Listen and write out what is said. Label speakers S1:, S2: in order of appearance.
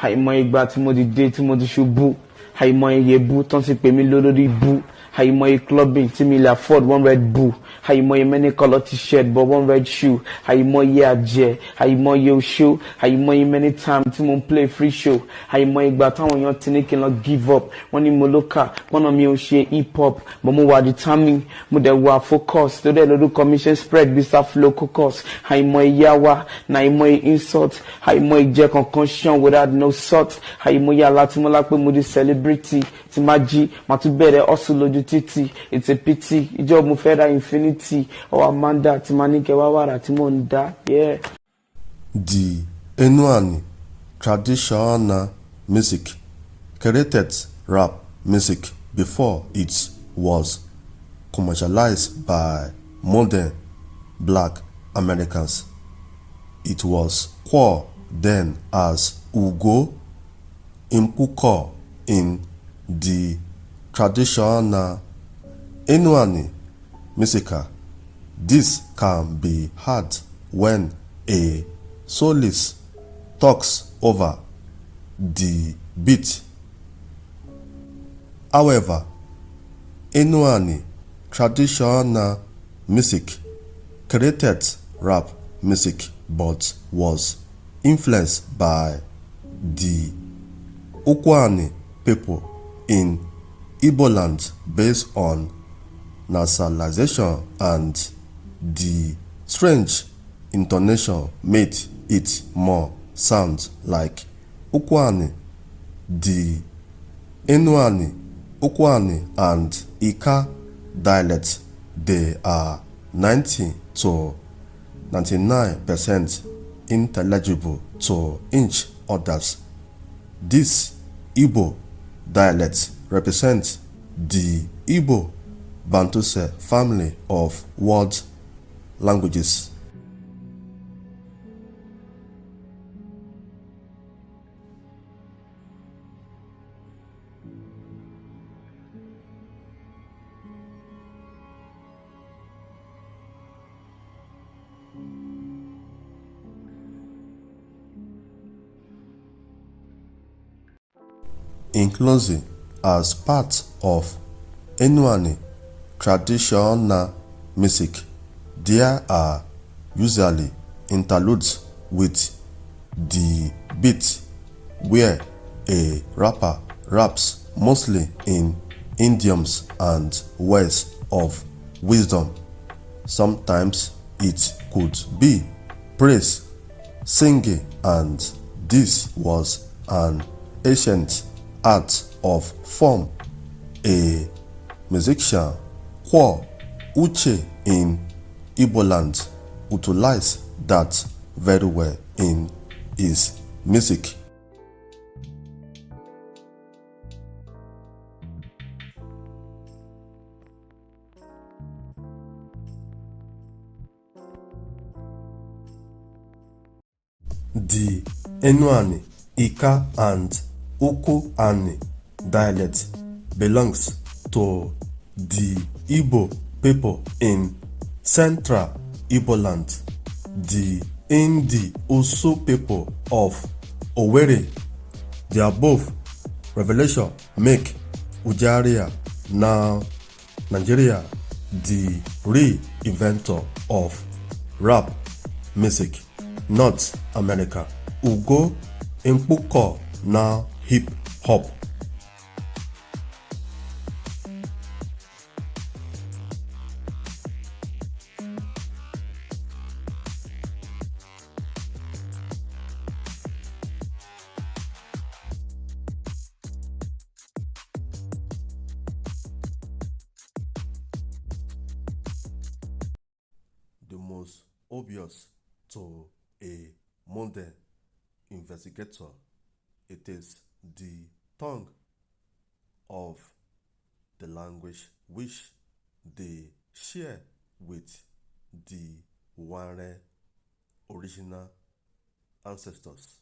S1: àìmọye ìgbà tí mo ti dé tí mo ti ṣubú, àìmọye yebu tán ti pè mí lórí bú, àìmọye clubbing tí mi lè afford one Red Bull, àìmọye many color t-shirt but one red shoe, àìmọye àjẹ́, àìmọye oṣó, àìmọye many time tí mo play free show, àìmọye ìgbà táwọn èèyàn ti ní kí n lọ give up, wọ́n ní mo lókà, wọ́n náà mi ò ṣe hip hop, but mo wà determined, mo dẹ̀ wà focus, tó dẹ̀ lórúkọ mi ṣe spread bí flow caucus, àìmọye yáwá, na àìmọye insult, àìmọye jẹ́ kankan ṣan without no salt, àìmọye alátìmọ́lá pé mo di celebrity, tí má jí, má tún bẹ̀rẹ̀ hustle lójú títì, it's a pity, ìjọ mo fẹ́ ra infinity, or Amanda tí má ní kẹwàá wàrà tí mò ń dá, yeah.
S2: The ENUANI traditional music created rap music before it was commercialized by modern black Americans. It was called then as UGO-IGO in the traditional ENUANI MUSIKAL. This can be heard when a soloist talks over the beat. However, ENUANI traditional music created rap music but was influenced by the UGO-IGO people in Igbo land based on nasalization, and the strange intonation made it more sound like UGO-IGO. The ENUANI, UGO-IGO, and Ika dialects, they are 90 to 99% intelligible to each others. This Igbo dialect represents the Igbo Bantuse family of world languages. In closing, as part of ENUANI traditional music, there are usually interludes with the beat where a rapper raps mostly in idioms and words of wisdom. Sometimes it could be praise, singing, and this was an ancient art of form. A musician, Kwo Uche in Igbo land, utilized that very well in his music. The ENUANI, Ika, and UGO-IGO dialect belongs to the Igbo people in central Igbo land. The Osu people of Ouwarre. The above revelation make Ouwarre, now Nigeria, the re-inventor of rap music, North America. UGO-IGO, now hip hop. The most obvious to a modern investigator, it is the tongue of the language which they share with the Ouwarre original ancestors.